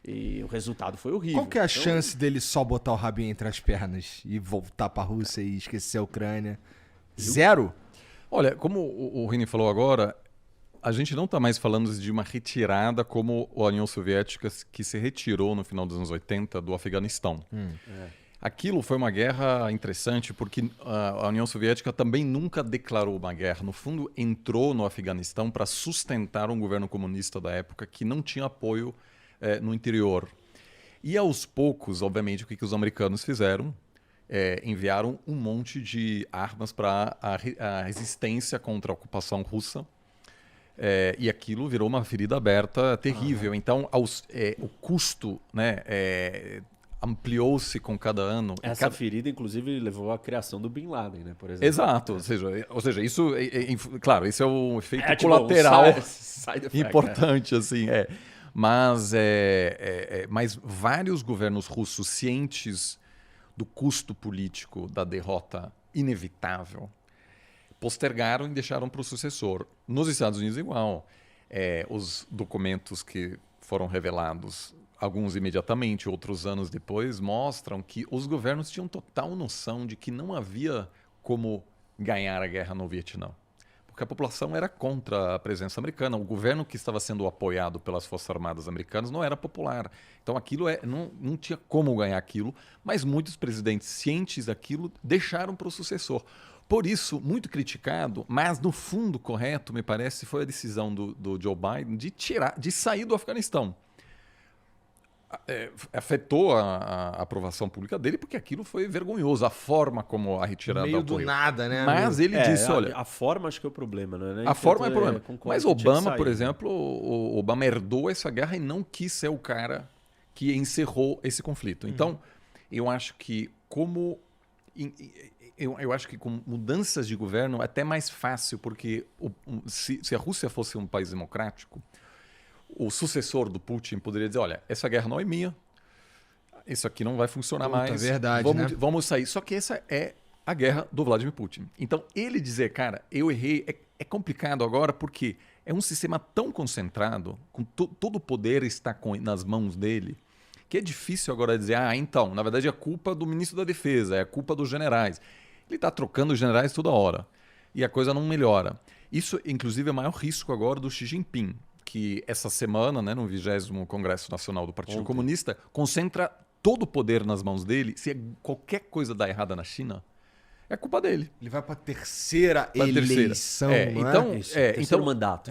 E o resultado foi horrível. Qual que é a chance dele só botar o rabinho entre as pernas e voltar pra Rússia e esquecer a Ucrânia? Zero? Olha, como o Rini falou agora, a gente não está mais falando de uma retirada como a União Soviética que se retirou no final dos anos 80 do Afeganistão. Aquilo foi uma guerra interessante porque a União Soviética também nunca declarou uma guerra. No fundo, entrou no Afeganistão para sustentar um governo comunista da época que não tinha apoio no interior. E aos poucos, obviamente, o que os americanos fizeram? Enviaram um monte de armas para a resistência contra a ocupação russa. E aquilo virou uma ferida aberta terrível. Então, o custo, né, ampliou-se com cada ano. Essa ferida, inclusive, levou à criação do Bin Laden, né, por exemplo. Exato. Ou seja, isso, claro, isso é um efeito colateral side effect, importante, assim. Mas vários governos russos cientes do custo político da derrota inevitável postergaram e deixaram para o sucessor. Nos Estados Unidos, igual. Os documentos que foram revelados, alguns imediatamente, outros anos depois, mostram que os governos tinham total noção de que não havia como ganhar a guerra no Vietnã. Porque a população era contra a presença americana. O governo que estava sendo apoiado pelas Forças Armadas americanas não era popular. Então aquilo não tinha como ganhar aquilo, mas muitos presidentes cientes daquilo deixaram para o sucessor. Por isso, muito criticado, mas no fundo correto, me parece, foi a decisão do Joe Biden de sair do Afeganistão. Afetou a aprovação pública dele, porque aquilo foi vergonhoso, a forma como a retirada Meio apoio. do nada, né? Mas ele disse, olha... A forma acho que é o problema, né? A forma é o problema. Mas Obama, por sair, exemplo, o Obama herdou essa guerra e não quis ser o cara que encerrou esse conflito. Então, eu acho que eu acho que com mudanças de governo é até mais fácil, porque se a Rússia fosse um país democrático, o sucessor do Putin poderia dizer, olha, essa guerra não é minha, isso aqui não vai funcionar mais. É verdade, vamos sair. Só que essa é a guerra do Vladimir Putin. Então, ele dizer, cara, eu errei, é complicado agora porque é um sistema tão concentrado, com todo o poder está nas mãos dele, que é difícil agora dizer, então, na verdade é culpa do ministro da Defesa, é culpa dos generais. Ele está trocando os generais toda hora e a coisa não melhora. Isso, inclusive, é o maior risco agora do Xi Jinping, que essa semana, né, no 20º Congresso Nacional do Partido Comunista, concentra todo o poder nas mãos dele. Se qualquer coisa dá errada na China, é culpa dele. Ele vai para a terceira eleição, então, terceiro mandato.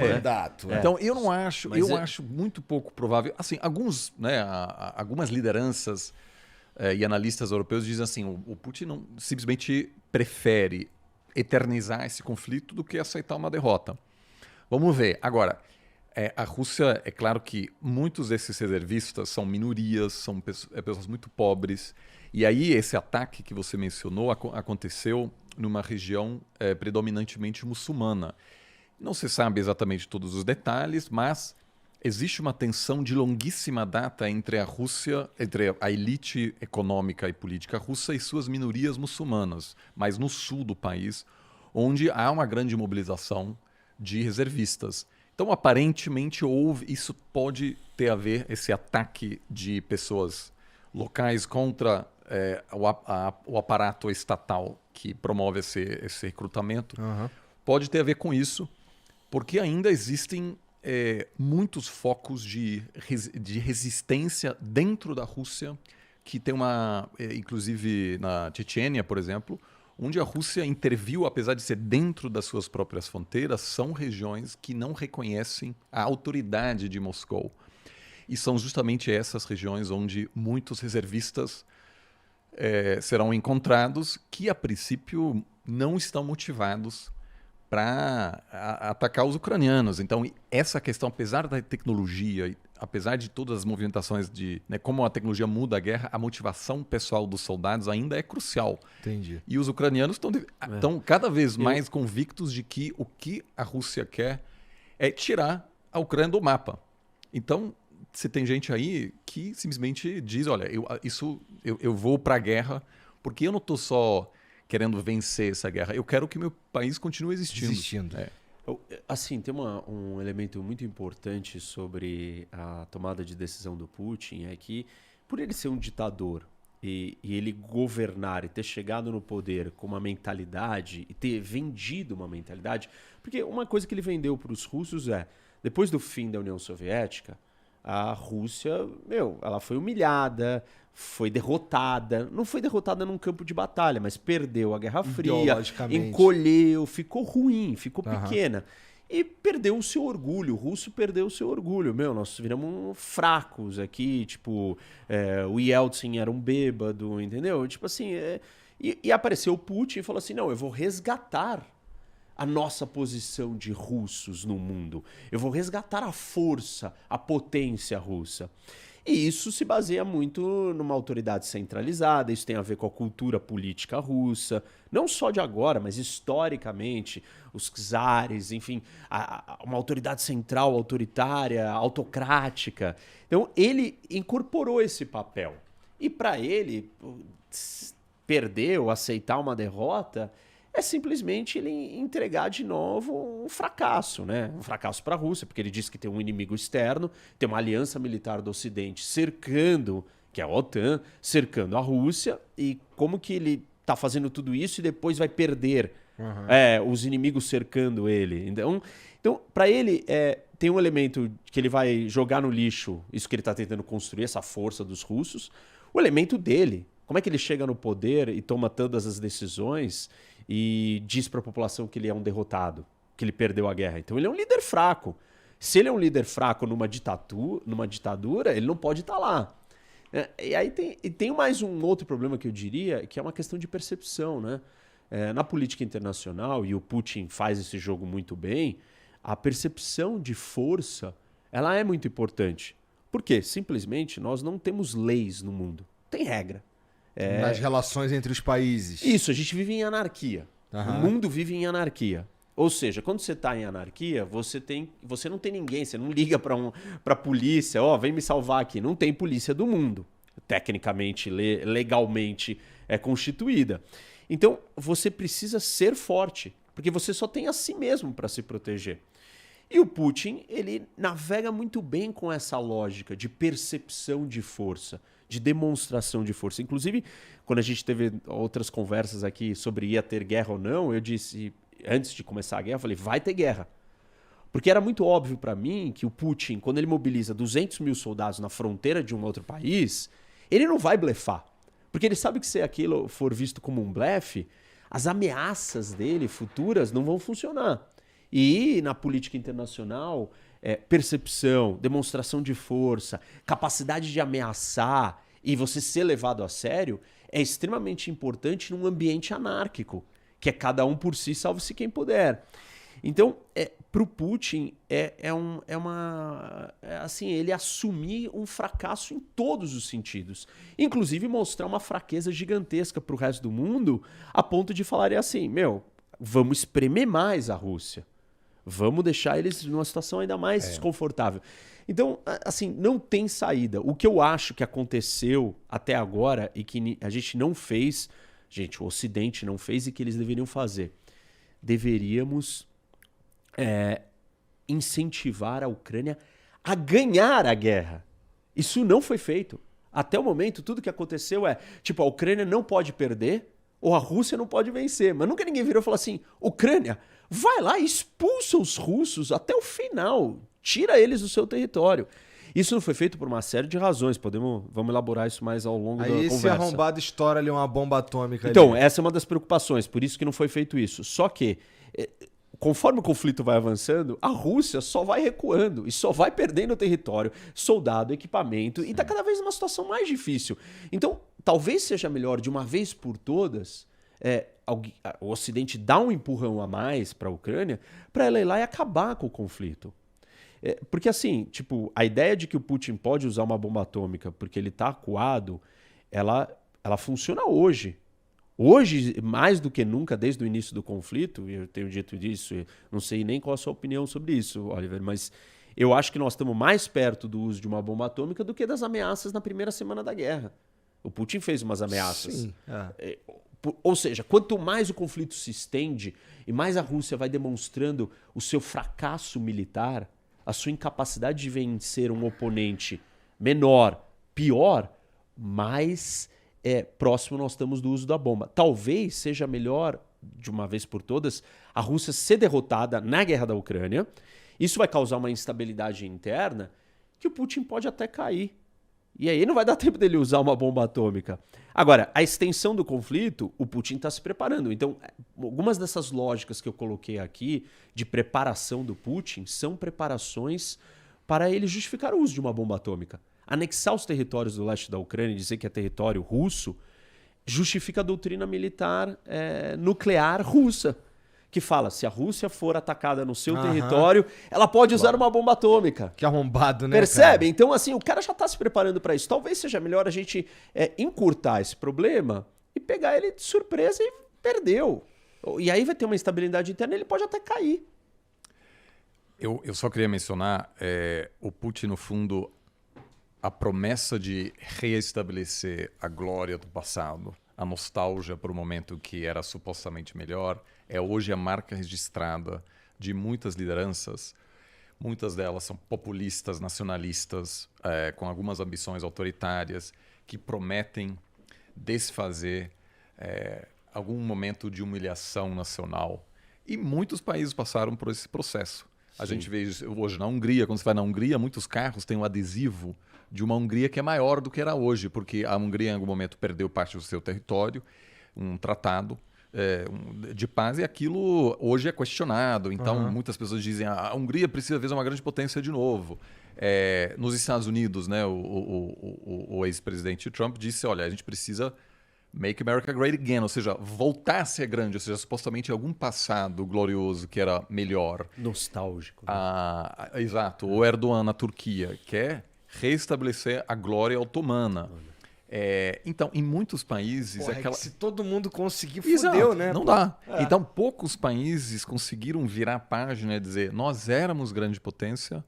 Então, eu não acho, acho muito pouco provável. Assim, algumas lideranças e analistas europeus dizem assim, o Putin simplesmente prefere eternizar esse conflito do que aceitar uma derrota. Vamos ver. Agora, a Rússia, é claro que muitos desses reservistas são minorias, são pessoas muito pobres. E aí esse ataque que você mencionou aconteceu numa região predominantemente muçulmana. Não se sabe exatamente todos os detalhes, mas existe uma tensão de longuíssima data entre a Rússia, entre a elite econômica e política russa e suas minorias muçulmanas, mas no sul do país, onde há uma grande mobilização de reservistas. Então, aparentemente, isso pode ter a ver, esse ataque de pessoas locais contra o aparato estatal que promove esse recrutamento, pode ter a ver com isso, porque ainda existem muitos focos de resistência dentro da Rússia, que tem inclusive na Chechênia, por exemplo, onde a Rússia interviu, apesar de ser dentro das suas próprias fronteiras, são regiões que não reconhecem a autoridade de Moscou. E são justamente essas regiões onde muitos reservistas serão encontrados que, a princípio, não estão motivados para atacar os ucranianos. Então, essa questão, apesar da tecnologia, apesar de todas as movimentações como a tecnologia muda a guerra, a motivação pessoal dos soldados ainda é crucial. Entendi. E os ucranianos estão cada vez mais convictos de que o que a Rússia quer é tirar a Ucrânia do mapa. Então, você tem gente aí que simplesmente diz, olha, eu vou para a guerra porque eu não estou só querendo vencer essa guerra, eu quero que meu país continue existindo. Assim, tem um elemento muito importante sobre a tomada de decisão do Putin, é que, por ele ser um ditador e ele governar e ter chegado no poder com uma mentalidade e ter vendido uma mentalidade, porque uma coisa que ele vendeu para os russos é, depois do fim da União Soviética, a Rússia, ela foi humilhada, foi derrotada. Não foi derrotada num campo de batalha, mas perdeu a Guerra Fria, encolheu, ficou ruim, ficou pequena. E perdeu o seu orgulho, o russo perdeu o seu orgulho. Nós viramos fracos aqui, tipo, o Yeltsin era um bêbado, entendeu? Tipo assim, e apareceu o Putin e falou assim, não, eu vou resgatar a nossa posição de russos no mundo. Eu vou resgatar a força, a potência russa. E isso se baseia muito numa autoridade centralizada, isso tem a ver com a cultura política russa, não só de agora, mas historicamente, os czares, enfim, uma autoridade central, autoritária, autocrática. Então, ele incorporou esse papel. E para ele, perder ou aceitar uma derrota é simplesmente ele entregar de novo um fracasso, né? Um fracasso para a Rússia, porque ele diz que tem um inimigo externo, tem uma aliança militar do Ocidente cercando, que é a OTAN, cercando a Rússia, e como que ele está fazendo tudo isso e depois vai perder os inimigos cercando ele. Então para ele, tem um elemento que ele vai jogar no lixo, isso que ele está tentando construir, essa força dos russos, o elemento dele. Como é que ele chega no poder e toma todas as decisões e diz para a população que ele é um derrotado, que ele perdeu a guerra? Então ele é um líder fraco. Se ele é um líder fraco numa ditadura, ele não pode estar lá. E aí tem mais um outro problema que eu diria, que é uma questão de percepção, né? Na política internacional, e o Putin faz esse jogo muito bem, a percepção de força ela é muito importante. Por quê? Simplesmente nós não temos leis no mundo. Tem regra. Nas relações entre os países. Isso, a gente vive em anarquia. O mundo vive em anarquia. Ou seja, quando você está em anarquia, você não tem ninguém, você não liga para a polícia, vem me salvar aqui. Não tem polícia do mundo. Tecnicamente, legalmente é constituída. Então, você precisa ser forte, porque você só tem a si mesmo para se proteger. E o Putin, ele navega muito bem com essa lógica de percepção de força, de demonstração de força. Inclusive, quando a gente teve outras conversas aqui sobre ia ter guerra ou não, eu disse, antes de começar a guerra, eu falei, vai ter guerra. Porque era muito óbvio para mim que o Putin, quando ele mobiliza 200 mil soldados na fronteira de um outro país, ele não vai blefar. Porque ele sabe que se aquilo for visto como um blefe, as ameaças dele futuras não vão funcionar. E na política internacional, percepção, demonstração de força, capacidade de ameaçar e você ser levado a sério é extremamente importante num ambiente anárquico, que é cada um por si, salve-se quem puder. Então, para o Putin, assim, ele assumir um fracasso em todos os sentidos. Inclusive mostrar uma fraqueza gigantesca para o resto do mundo, a ponto de falarem assim, vamos espremer mais a Rússia. Vamos deixar eles numa situação ainda mais desconfortável. Então, assim, não tem saída. O que eu acho que aconteceu até agora e que a gente não fez, o Ocidente não fez e que eles deveriam fazer. Deveríamos incentivar a Ucrânia a ganhar a guerra. Isso não foi feito. Até o momento, tudo que aconteceu a Ucrânia não pode perder ou a Rússia não pode vencer. Mas nunca ninguém virou e falou assim, Ucrânia, vai lá e expulsa os russos até o final. Tira eles do seu território. Isso não foi feito por uma série de razões. Vamos elaborar isso mais ao longo da conversa. Aí esse arrombado estoura ali uma bomba atômica. Então, ali. Essa é uma das preocupações. Por isso que não foi feito isso. Só que, conforme o conflito vai avançando, a Rússia só vai recuando e só vai perdendo território, soldado, equipamento. Sim. E está cada vez numa situação mais difícil. Então, talvez seja melhor, de uma vez por todas, o Ocidente dar um empurrão a mais para a Ucrânia para ela ir lá e acabar com o conflito. Porque assim, a ideia de que o Putin pode usar uma bomba atômica porque ele está acuado, ela funciona hoje. Hoje, mais do que nunca, desde o início do conflito, e eu tenho dito isso, não sei nem qual a sua opinião sobre isso, Oliver, mas eu acho que nós estamos mais perto do uso de uma bomba atômica do que das ameaças na primeira semana da guerra. O Putin fez umas ameaças. Sim, Ou seja, quanto mais o conflito se estende e mais a Rússia vai demonstrando o seu fracasso militar, a sua incapacidade de vencer um oponente menor, pior, mais próximo nós estamos do uso da bomba. Talvez seja melhor, de uma vez por todas, a Rússia ser derrotada na guerra da Ucrânia. Isso vai causar uma instabilidade interna que o Putin pode até cair. E aí não vai dar tempo dele usar uma bomba atômica. Agora, a extensão do conflito, o Putin está se preparando. Então, algumas dessas lógicas que eu coloquei aqui de preparação do Putin são preparações para ele justificar o uso de uma bomba atômica. Anexar os territórios do leste da Ucrânia e dizer que é território russo justifica a doutrina militar nuclear russa, que fala, se a Rússia for atacada no seu território, ela pode usar uma bomba atômica. Que arrombado, né? Percebe? Cara? Então, assim, o cara já está se preparando para isso. Talvez seja melhor a gente encurtar esse problema e pegar ele de surpresa e perdeu. E aí vai ter uma instabilidade interna e ele pode até cair. Eu só queria mencionar, o Putin, no fundo, a promessa de reestabelecer a glória do passado, a nostalgia por um momento que era supostamente melhor, é hoje a marca registrada de muitas lideranças. Muitas delas são populistas, nacionalistas, com algumas ambições autoritárias, que prometem desfazer algum momento de humilhação nacional. E muitos países passaram por esse processo. A gente vê hoje na Hungria, quando você vai na Hungria, muitos carros têm um adesivo de uma Hungria que é maior do que era hoje, porque a Hungria em algum momento perdeu parte do seu território, um tratado de paz, e aquilo hoje é questionado. Então, muitas pessoas dizem a Hungria precisa ver uma grande potência de novo. Nos Estados Unidos, né, o ex-presidente Trump disse, olha, a gente precisa make America great again, ou seja, voltar a ser grande, ou seja, supostamente algum passado glorioso que era melhor. Nostálgico. Né? Exato. O Erdogan na Turquia quer reestabelecer a glória otomana. Então, em muitos países... Porra, se todo mundo conseguir, Exato, fudeu, né? Não dá. Então, poucos países conseguiram virar a página e dizer nós éramos grande potência,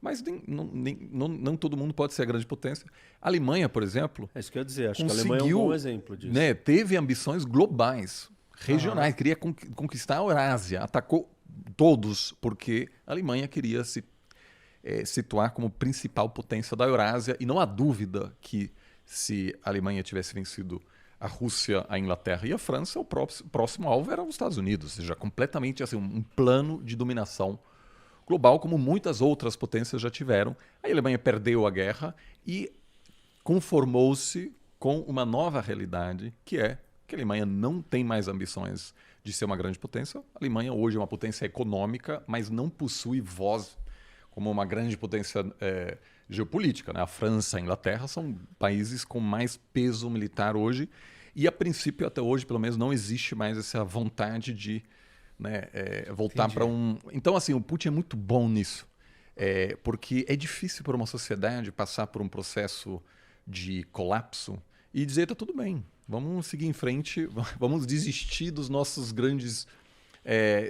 mas não todo mundo pode ser a grande potência. A Alemanha, por exemplo... É isso que eu ia dizer. Acho que a Alemanha é um bom exemplo disso. Né, teve ambições globais, regionais. Queria conquistar a Eurásia. Atacou todos, porque a Alemanha queria se situar como principal potência da Eurásia. E não há dúvida que se a Alemanha tivesse vencido a Rússia, a Inglaterra e a França, o próximo alvo era os Estados Unidos. Ou seja, completamente assim, um plano de dominação global, como muitas outras potências já tiveram. A Alemanha perdeu a guerra e conformou-se com uma nova realidade, que é que a Alemanha não tem mais ambições de ser uma grande potência. A Alemanha hoje é uma potência econômica, mas não possui voz como uma grande potência geopolítica. Né? A França e a Inglaterra são países com mais peso militar hoje e, a princípio, até hoje, pelo menos, não existe mais essa vontade de voltar para um... Então, assim, o Putin é muito bom nisso, porque é difícil para uma sociedade passar por um processo de colapso e dizer, tá tudo bem, vamos seguir em frente, vamos desistir dos nossos grandes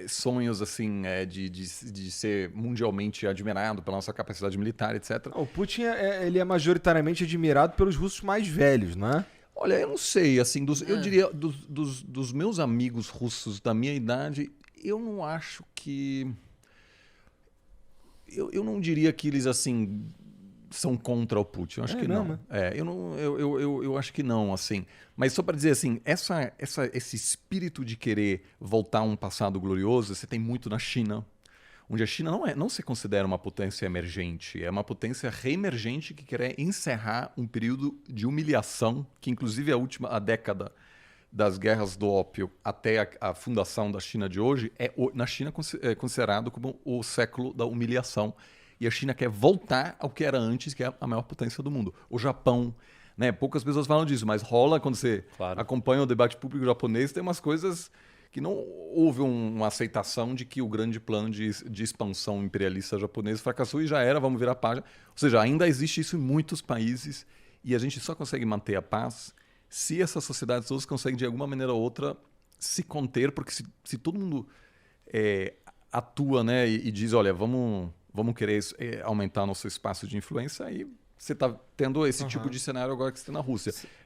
sonhos assim, de ser mundialmente admirado pela nossa capacidade militar, etc. O Putin ele é majoritariamente admirado pelos russos mais velhos, não é? Olha, eu não sei, assim, eu diria, dos meus amigos russos da minha idade, eu não acho que... Eu não diria que eles, assim, são contra o Putin. Eu acho que não. Eu acho que não, assim. Mas só para dizer, assim, esse espírito de querer voltar a um passado glorioso, você tem muito na China, onde a China não se considera uma potência emergente, é uma potência reemergente que quer encerrar um período de humilhação, que inclusive a década das guerras do ópio até a fundação da China de hoje, na China é considerado como o século da humilhação. E a China quer voltar ao que era antes, que é a maior potência do mundo. O Japão, né? Poucas pessoas falam disso, mas rola quando você acompanha o debate público japonês, tem umas coisas que não houve uma aceitação de que o grande plano de expansão imperialista japonês fracassou e já era, vamos virar a página. Ou seja, ainda existe isso em muitos países e a gente só consegue manter a paz se essas sociedades todas conseguem, de alguma maneira ou outra, se conter, porque se todo mundo atua, né, e diz, olha, vamos querer aumentar nosso espaço de influência, aí você está tendo esse tipo de cenário agora que você tem na Rússia.